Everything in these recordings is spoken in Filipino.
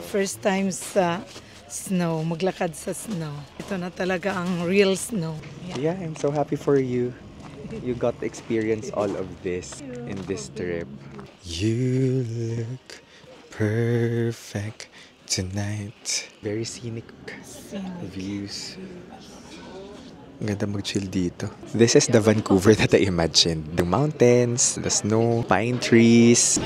first time sa snow, maglakad sa snow. Ito na talaga ang real snow. Yeah, I'm so happy for you. You got to experience all of this in this trip. You look perfect tonight. Very scenic views. Ang ganda mag-chill dito. This is the Vancouver that I imagined. The mountains, the snow, pine trees.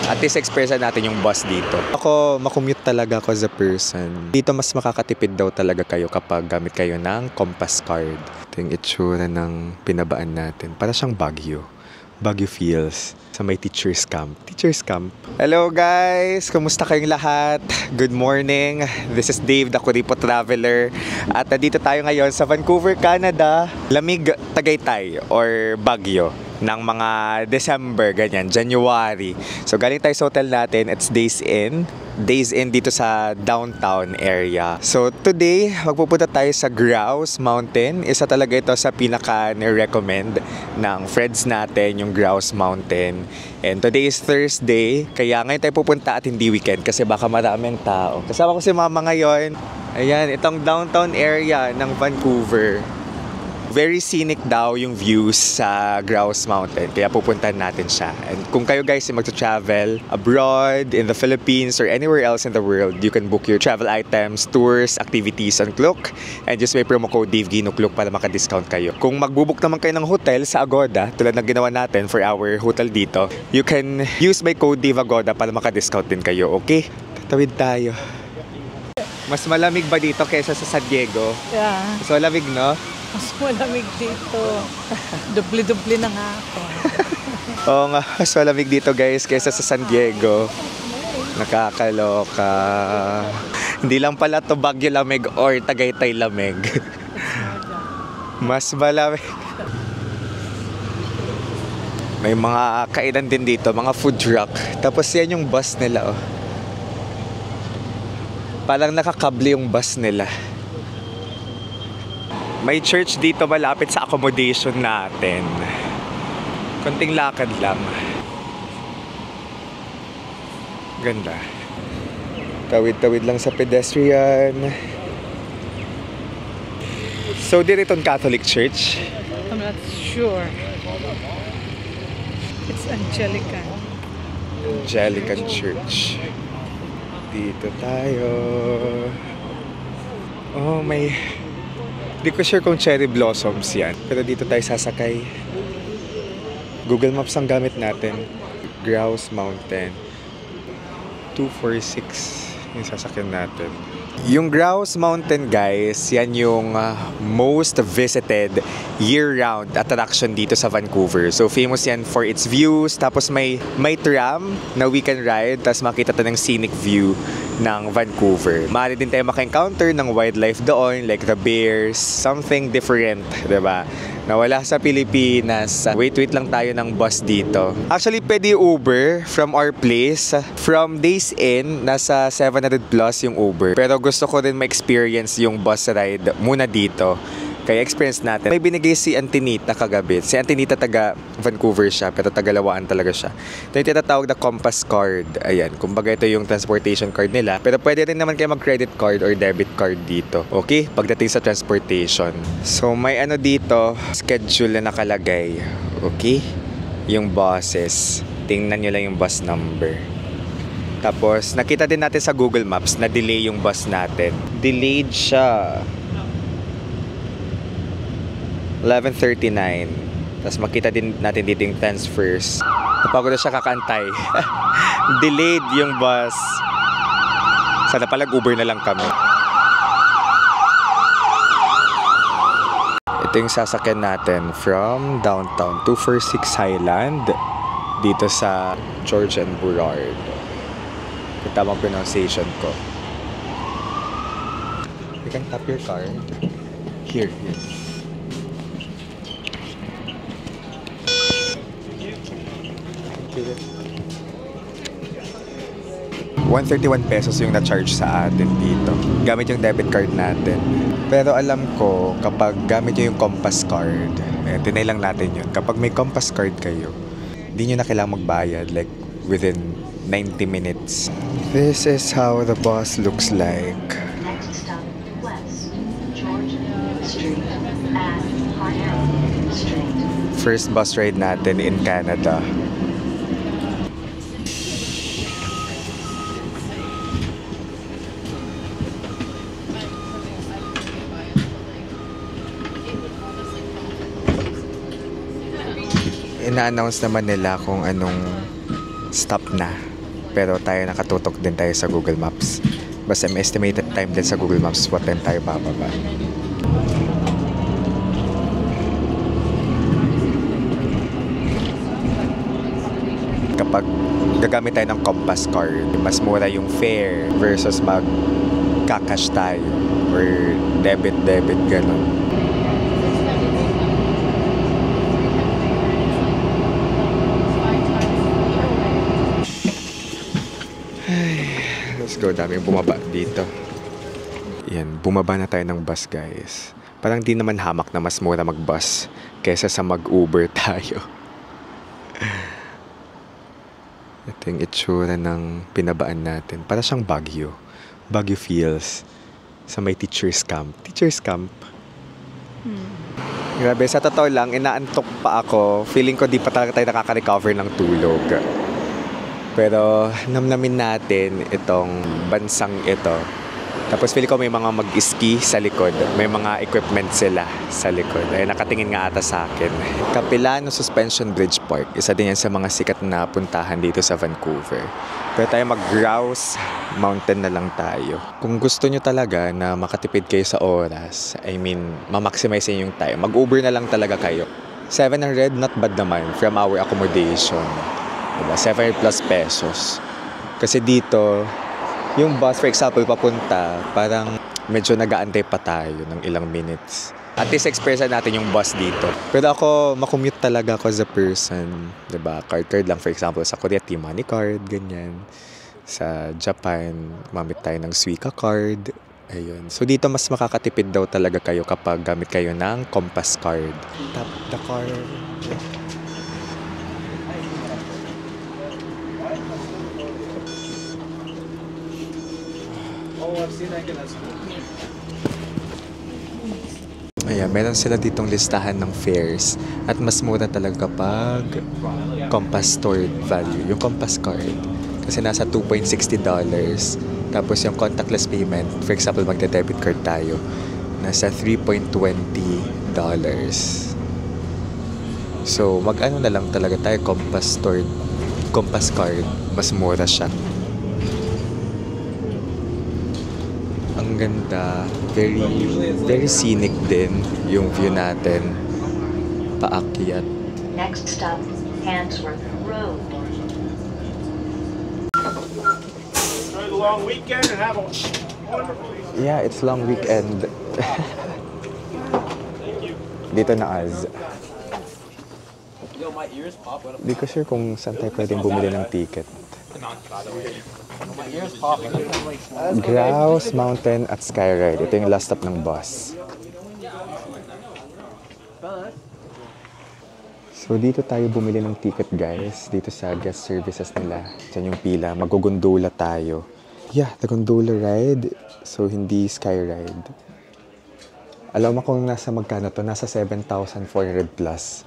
At least experience natin yung bus dito. Ako, makommute talaga ako as a person. Dito mas makakatipid daw talaga kayo kapag gamit kayo ng compass card. Ito yung itsura ng pinabaan natin. Para siyang Baguio. Baguio feels. Sa may teacher's camp. Teacher's camp. Hello guys! Kumusta kayong lahat? Good morning. This is Dave, the Kuripo Traveler. At nandito tayo ngayon sa Vancouver, Canada. Lamig Tagaytay or Baguio ng mga December, ganyan, January. So galing tayo sa hotel natin. It's days in dito sa downtown area. So today, magpupunta tayo sa Grouse Mountain. Isa talaga ito sa pinaka-recommend ng friends natin, yung Grouse Mountain. And today is Thursday, kaya ngayon tayo pupunta at hindi weekend kasi baka maraming tao. Kasama ko si mama ngayon. Ayan, itong downtown area ng Vancouver. Very scenic daw yung views sa Grouse Mountain, kaya pupuntahan natin siya. And kung kayo guys ay mag-travel abroad, in the Philippines, or anywhere else in the world, you can book your travel items, tours, activities on Klook. And just may promo code DaveGinoKlook para maka-discount kayo. Kung mag-book naman kayo ng hotel sa Agoda, tulad ng ginawa natin for our hotel dito, you can use my code DaveAgoda para maka-discount din kayo, okay? Tatawid tayo. Mas malamig ba dito kaysa sa San Diego? Yeah. Mas malamig, no? Mas malamig dito. Dubli-dubli na nga ako. Oo nga, mas malamig dito guys kaysa sa San Diego. Nakakaloka. Hindi lang pala to Baguio lamig or Tagaytay lamig. Mas malamig. May mga kainan din dito, mga food truck. Tapos yan yung bus nila, oh. Parang nakakable yung bus nila. May church dito malapit sa accommodation natin. Konting lakad lang. Ganda. Tawid-tawid lang sa pedestrian. So, diriton Catholic Church? I'm not sure. It's Anglican. Anglican Church. Dito tayo. Oh, may... Hindi ko sure kung cherry blossoms yan. Pero dito tayo sasakay. Google Maps ang gamit natin. Grouse Mountain. 246 yung sasakyan natin. Yung Grouse Mountain guys, yan yung most visited year-round attraction dito sa Vancouver. So famous yan for its views. Tapos may tram na we can ride. Tapos makita tayo ng scenic view ng Vancouver. Maaari din tayo maka-encounter ng wildlife doon, like the bears, something different, diba? Na wala sa Pilipinas. Wait lang tayo ng bus dito. Actually, pwede Uber from our place. From Days Inn, nasa 700 plus yung Uber. Pero gusto ko rin ma-experience yung bus ride muna dito. Kaya experience natin. May binigay si Antinita kagabi. Si Antinita taga Vancouver siya, pero taga Lawaan talaga siya. Ito yung tinatawag na compass card. Ayan, kumbaga ito yung transportation card nila. Pero pwede rin naman kayo mag-credit card or debit card dito. Okay? Pagdating sa transportation. So may ano dito, schedule na nakalagay. Okay? Yung buses. Tingnan nyo lang yung bus number. Tapos, nakita din natin sa Google Maps na delay yung bus natin. Delayed siya. 11:39. Tapos makita din natin dito yung transfers. Napagod na siya kakantay. Delayed yung bus. Sana pala Uber na lang kami. Ito yung sasakyan natin from downtown 246 Highland dito sa George and Burrard. Yung tamang pronunciation ko. You can tap your card. Here. 131 pesos yung na-charge sa atin dito. Gamit yung debit card natin. Pero alam ko, kapag gamit nyo yung compass card, tinay lang natin yun. Kapag may compass card kayo, di nyo na kailangang magbayad like within 90 minutes. This is how the bus looks like. Next stop, West George Street and Parnell Street. First bus ride natin in Canada. Ina-announce naman nila kung anong stop na. Pero tayo nakatutok din tayo sa Google Maps. Basta may estimated time din sa Google Maps what time tayo bababa. Kapag gagamit tayo ng Compass card, mas mura yung fare versus mag-kakash tayo or debit ganun. Let's go, daming bumaba dito. Yan, bumaba na tayo ng bus guys. Parang di naman hamak na mas mura mag-bus kaysa sa mag-Uber tayo. Ito yung itsura ng pinabaan natin. Para siyang Baguio. Baguio feels. Sa may teacher's camp. Teacher's camp. Grabe, sa totoo lang, inaantok pa ako. Feeling ko di pa talaga tayo nakaka-recover ng tulog. Pero namnamin natin itong bansang ito. Tapos feeling ko may mga mag-ski sa likod. May mga equipment sila sa likod. Ay, nakatingin nga ata sa akin. Capilano Suspension Bridge Park. Isa din yan sa mga sikat na puntahan dito sa Vancouver. Pero tayo mag-Grouse Mountain na lang tayo. Kung gusto nyo talaga na makatipid kayo sa oras, I mean, ma-maximize yung time, mag-Uber na lang talaga kayo. 700, not bad naman from our accommodation. Diba? 700 plus pesos. Kasi dito, yung bus, for example, papunta, parang medyo nag-aantay pa tayo ng ilang minutes. At least experience natin yung bus dito. Pero ako, makommute talaga ako as a person. Diba? Card lang, for example, sa Korea, T-Money card, ganyan. Sa Japan, mamit tayo ng Suica card. Ayun. So dito, mas makakatipid daw talaga kayo kapag gamit kayo ng Compass card. Tap the card. Ayan, meron sila ditong listahan ng fares at mas mura talaga kapag Compass stored value, yung Compass card. Kasi nasa $2.60. Tapos yung contactless payment, for example, magde-debit card tayo, nasa $3.20. So, mag-ano na lang talaga tayo, Compass stored, Compass card, mas mura siya. Ang ganda, very scenic din yung view natin paakyat. Next stop, Handsworth Road. Enjoy the long weekend and have a wonderful weekend. Yeah, it's long weekend. Dito na Az. Hindi ko sure kung saan tayo pwedeng bumili ng ticket. Grouse Mountain at Skyride. Ito yung last stop ng bus. So dito tayo bumili ng ticket guys. Dito sa guest services nila. Diyan yung pila. Magugondola tayo. Yeah, the gondola ride. So hindi Skyride. Alam mo kung nasa magkano to? Nasa 7,400 plus.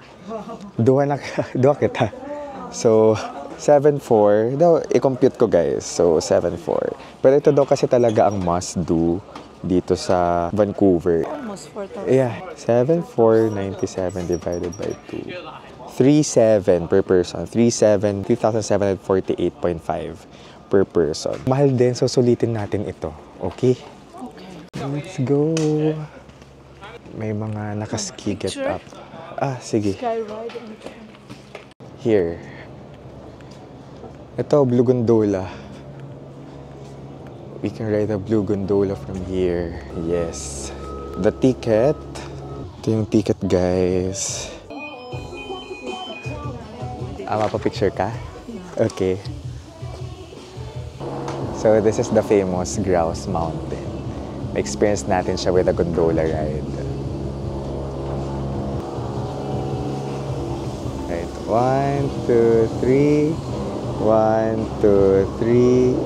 Duha kita. So 7,400. Daw, i-compute ko guys. So 7,400. Pero ito daw kasi talaga ang must do dito sa Vancouver. Almost 4,000. Yeah, 7,497 divided by 2. 3,700 per person. 3,748.5 per person. Mahal din, so sulitin natin ito. Okay? Okay. Let's go. May mga nakaski get up. Ah, sige. Skyride and Here. Ito, Blue Gondola. We can ride a Blue Gondola from here. Yes. The ticket. Ito yung ticket, guys. Mapapicture ka? Okay. So, this is the famous Grouse Mountain. Experience natin siya with a gondola ride. Right. 1, 2, 3. 1, 2, 3.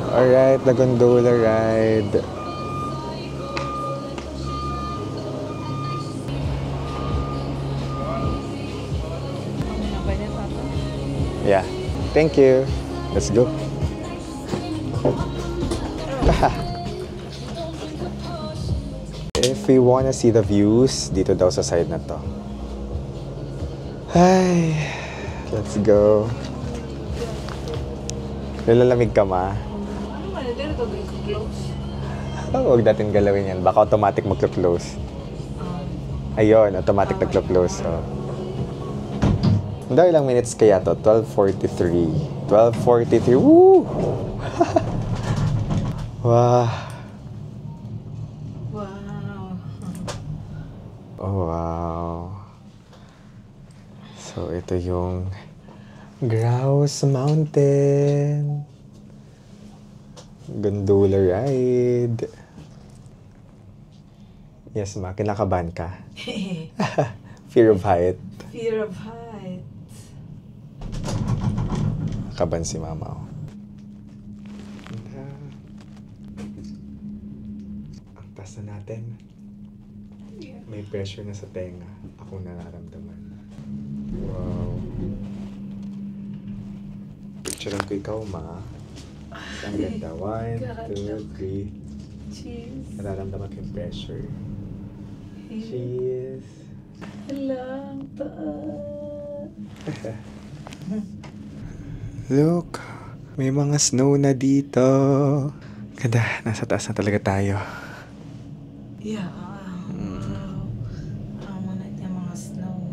Alright, the gondola ride. Yeah. Thank you. Let's go. If we wanna see the views, dito daw sa side na to. Ay, let's go. Nilalamig ka, ma? Huwag natin galawin yan. Baka automatic maglo-close. Ayun, automatic naglo-close. Oh. Hindi, ilang minutes kaya to? 12:43. 12:43. Woo! Wow. Wow. Oh, wow. So, ito yung Grouse Mountain. Gondola ride. Yes, ma. Kinakabahan ka? Fear of height. Fear of height. Kaban si mama. Oh. Ang taas na natin. May pressure na sa tenga. Akong nararamdaman. Wow. Picturean ko ikaw, ma. Ang ganda. 1, 2, 3. Cheese. Nararamdaman ko yung pressure. Cheese. Lang taas. Look, may mga snow na dito. Ganda, nasa taas na talaga tayo. Yeah. Amo na yung mga snow.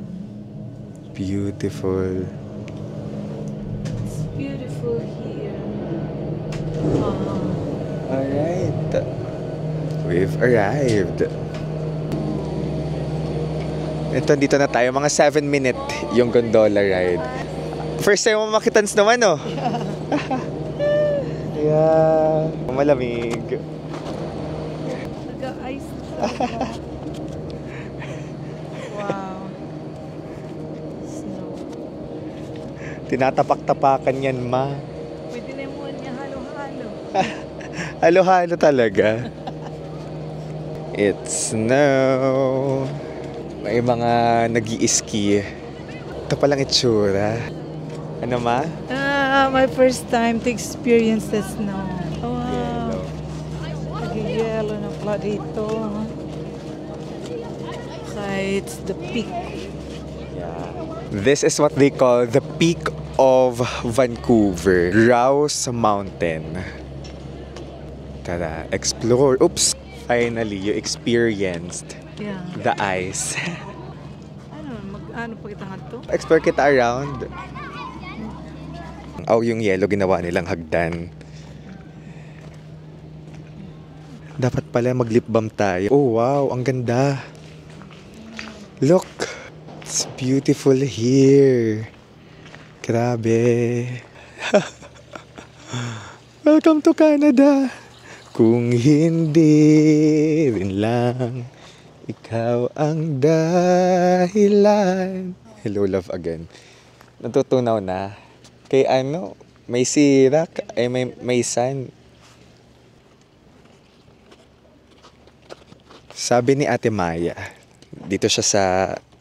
Beautiful. It's beautiful here. Alright. We've arrived. Ito, dito na tayo. Mga 7-minute yung gondola ride. First time mo makita ng snow, ano? Yeah. Malamig. Nag-ice na. Wow. Snow. Tinatapak-tapakan yan, ma. Pwede na mo niya halo-halo. Halo-halo talaga. It's snow. May mga nag-i-ski. Ito palang itsura. Ano, ma? My first time to experience the snow. Wow. Nag-yellow na pala dito. Okay, it's the peak. Yeah. This is what they call the peak of Vancouver. Grouse Mountain. Tara, explore. Oops! Finally, you experienced Yeah. the ice. Ano pa kita nga to? Explore kita around. Oh, yung yellow ginawa nilang hagdan. Dapat pala mag-lip balm tayo. Oh, wow. Ang ganda. Look. It's beautiful here. Grabe. Welcome to Canada. Kung hindi rin lang ikaw ang dahilan. Hello, love again. Natutunaw na. Kay ano, may sirak, ay may sun. Sabi ni Ate Maya, dito siya sa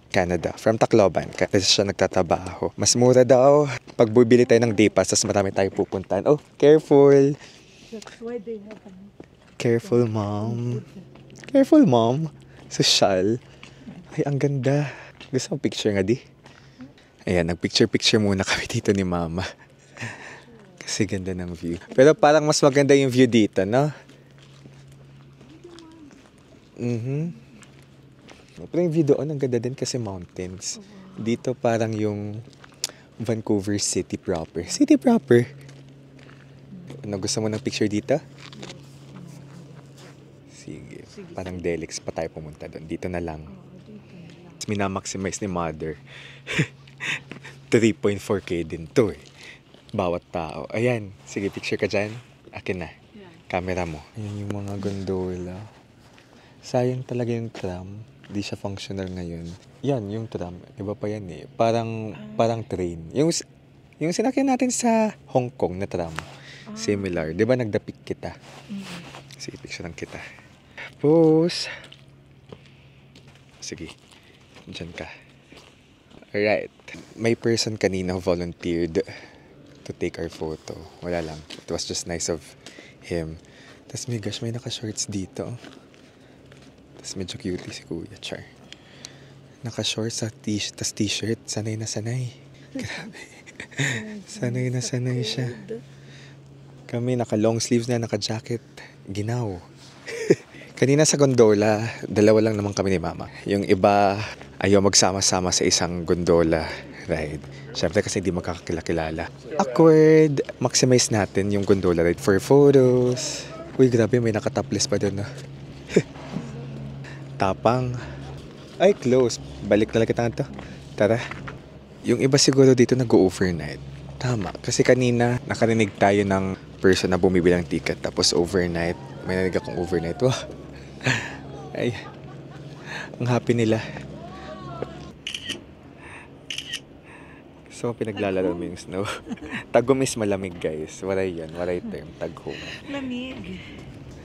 Canada, from Tacloban, kasi siya nagtatrabaho. Mas mura daw pag bubili tayo ng day pass, tas marami tayo pupuntahan. Oh, careful. That's why they have Careful, mom. Careful, mom. Social. Ay, ang ganda. Gusto mo picture nga di? Ayan, nagpicture-picture muna kami dito ni mama. Kasi ganda ng view. Pero parang mas maganda yung view dito, no? Pero yung view doon, ang ganda din kasi mountains. Dito parang yung Vancouver City proper. City proper. Ano, gusto mo ng picture dito? Sige. Parang Delix pa tayo pumunta doon. Dito na lang. Minamaximize ni mother. 3.4K din to eh. Bawat tao. Ayan. Sige, picture ka dyan. Akin na. Camera mo. Ayan yung mga gondola. Sayang talaga yung tram. Di siya functional ngayon. Yan, yung tram. Iba pa yan eh. Parang train. Yung sinakyan natin sa Hong Kong na tram. Similar. Di ba nagdapik kita? Sige, picture lang kita. Tapos, sige, dyan ka. Alright. May person kanina who volunteered to take our photo. Wala lang. It was just nice of him. Tapos may gosh, may naka-shorts dito. Tapos medyo cutie si Kuya Char. Naka-shorts sa t-shirt. Sanay na sanay. Grabe. Sanay na sanay siya. Kami naka-long sleeves na, naka-jacket. Ginaw. Kanina sa gondola, dalawa lang naman kami ni Mama. Yung iba, ayaw magsama-sama sa isang gondola ride. Siyempre kasi hindi magkakakilala. Awkward! Maximize natin yung gondola ride for photos. Uy, grabe, may nakatopless pa doon. Tapang. Ay, close. Balik talaga tayo to. Tara. Yung iba siguro dito nag-overnight. Tama. Kasi kanina, nakarinig tayo ng person na bumibili ng ticket. Tapos overnight. May narinig akong overnight. Wow. Ay. Ang happy nila. So, pinaglalaro mo yung snow. Tagum is malamig, guys. Waray yan. Waray term. Tagum. Lamig.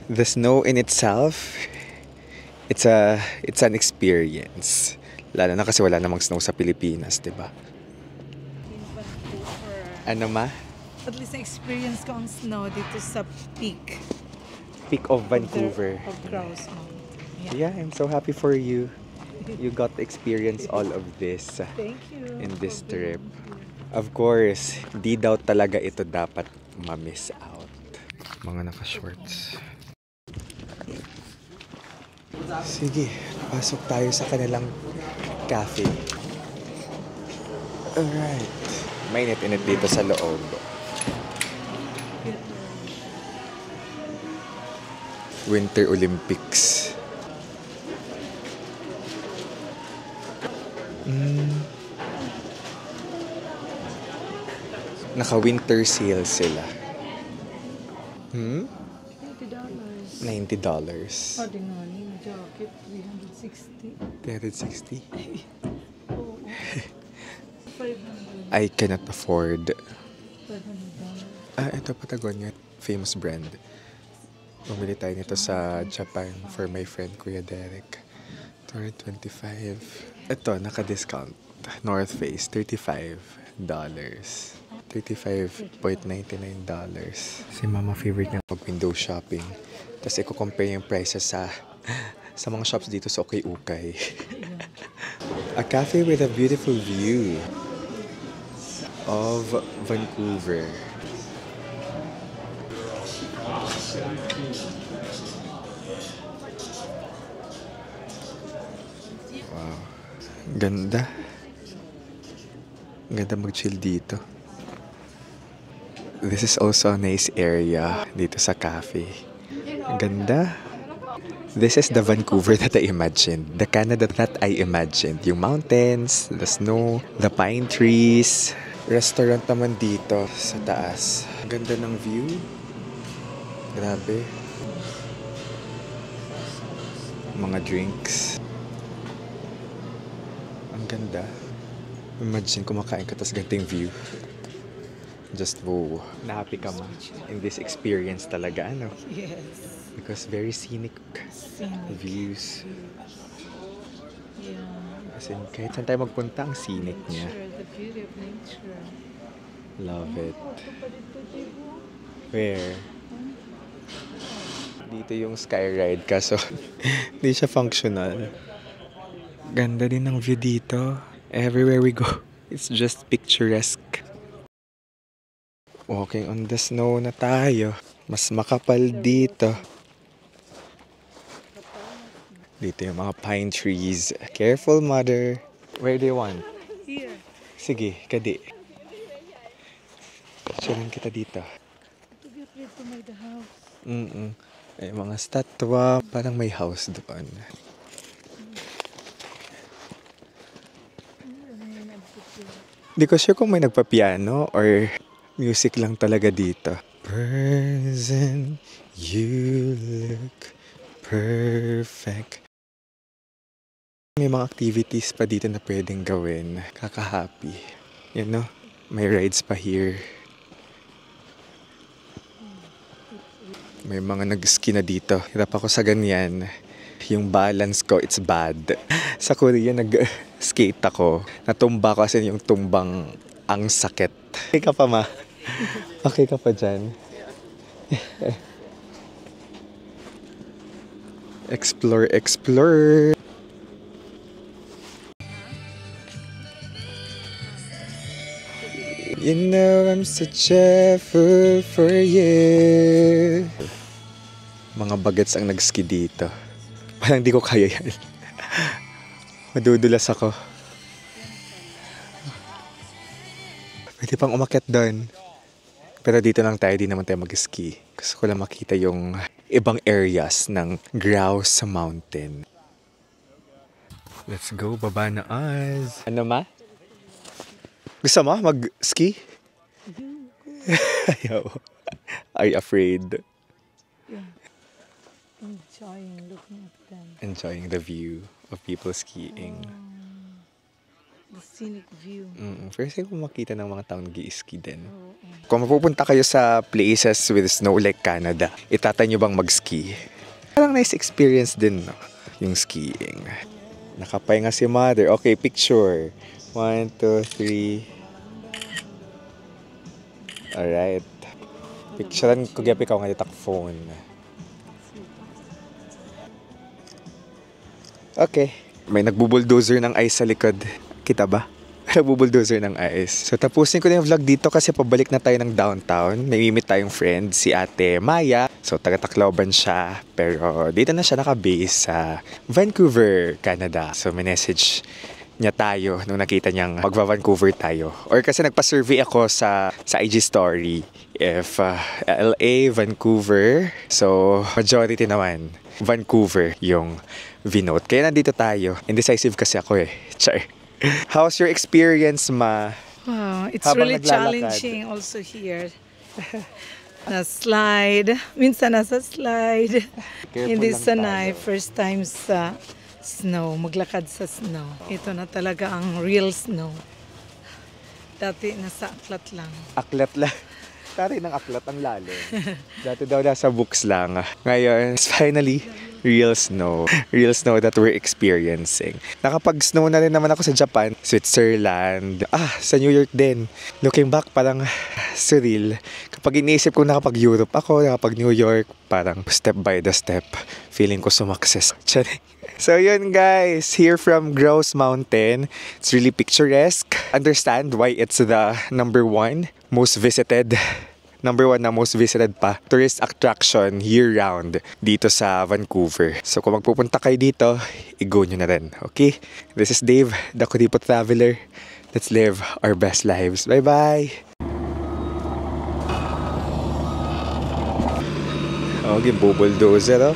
The snow in itself, it's an experience. Lalo na kasi wala namang snow sa Pilipinas, di ba? In Vancouver. Ano ma? At least na-experience ko ang snow dito sa peak. Peak of Vancouver. Of Grouse Mountain. Yeah, I'm so happy for you. You got to experience all of this Thank you. in this trip. Of course, di daw talaga ito dapat ma-miss out. Mga naka-shorts. Sige, pasok tayo sa kanilang cafe. Alright. Mainit-init dito sa loob. Winter Olympics. Naka-winter sale sila. $90. $90. Ordinary jacket, $360. $360? Oo. $500. I cannot afford. $500. Ito Patagonia. Famous brand. Bumili tayo nito sa Japan for my friend Kuya Derek. $225. Ito, naka-discount. North Face, $35. $35.99. Si Mama favorite niya mag-window shopping. Tapos i-compare yung prices sa mga shops dito sa Ukay-Ukay. A cafe with a beautiful view of Vancouver. Wow. Ganda. Ganda mag-chill dito. This is also a nice area dito sa cafe. Ganda. This is the Vancouver that I imagined. The Canada that I imagined. Yung mountains, the snow, the pine trees. Restaurant naman dito sa taas. Ganda ng view. Grabe. Mga drinks. Ang ganda. Imagine kumakain ka tapos ganting view. Just wow. Na-happy ka ma in this experience talaga, ano? Yes. Because very scenic Scenic. views. Yeah. As in, kahit saan tayo magpunta, ang scenic niya. Nature, the beauty of nature. Love it. Ito pa dito, diba? Where? Dito yung sky ride kaso hindi siya functional. Ganda din ng view dito. Everywhere we go, it's just picturesque. Walking on the snow na tayo. Mas makapal dito. Dito yung mga pine trees. Careful, mother. Where do you want? Here. Sige, kadi. Picturean kita dito. To get rid to my house. Ay, mga statwa. Parang may house doon. Di ko sure kung may nagpa-piano or music lang talaga dito. Person, you look perfect. May mga activities pa dito na pwedeng gawin. Kaka-happy. You know, may rides pa here. May mga nag-ski na dito. Hirap ako sa ganyan. Yung balance ko, it's bad. Sa Korea, nag-skate ako. Natumba ko kasi yung tumbang ang sakit. Okay ka pa, ma? Okay ka pa dyan? Explore, explore. You know I'm such a fool for you. Mga bagets ang nag-ski dito. Parang di ko kaya yan. Madudulas ako. Pwede pang umakyat doon. Pero dito lang tayo, di naman tayo mag-ski. Gusto ko lang makita yung ibang areas ng Grouse Mountain. Let's go, baba na us. Ano ma? Gusto mo mag-ski? Ayaw. Are you afraid? Yeah. Enjoying looking at them. Enjoying the view of people skiing. The scenic view. First time ko makita ng mga taong nag-i-ski din. Kung mapupunta kayo sa places with snow like Canada, itatry nyo bang mag-ski? Parang nice experience din, no? Yung skiing. Nakapahinga si mother. Okay, picture. 1, 2, 3. Alright. Picturean ko gabi ka nga ditak phone. Okay. May nagbubulldozer ng ice sa likod. Kita ba? Nagbubulldozer ng ice. So tapusin ko na yung vlog dito kasi pabalik na tayo ng downtown. May meet tayong friend, si Ate Maya. So taga-Tacloban siya. Pero dito na siya nakabase sa Vancouver, Canada. So may message niya tayo nung nakita niyang magva-Vancouver tayo. Or kasi nagpa-survey ako sa IG story if LA, Vancouver. So majority naman Vancouver yung vinote. Kaya nandito tayo. Indecisive kasi ako eh. Char. How's your experience, ma? Wow, it's Habang really naglalakad. challenging also here. Na slide. Minsan nasa slide. Careful Hindi lang sanay. tayo. First time sa snow. Maglakad sa snow. Ito na talaga ang real snow. Dati nasa aklat lang. Aklat lang. Tari ng aklat ang lalim. Dati daw nasa books lang. Ngayon, finally, real snow. Real snow that we're experiencing. Nakapag-snow na rin naman ako sa Japan, Switzerland, sa New York din. Looking back, parang surreal. Kapag iniisip ko nakapag-Europe ako, nakapag-New York, parang step by the step, feeling ko sumakses. So yun guys, here from Grouse Mountain. It's really picturesque. Understand why it's the number 1 most visited pa tourist attraction year-round dito sa Vancouver. So kung magpupunta kayo dito, i-go nyo na rin. Okay? This is Dave, the Kodipo Traveler. Let's live our best lives. Bye-bye! Okay, bulldozer, oh.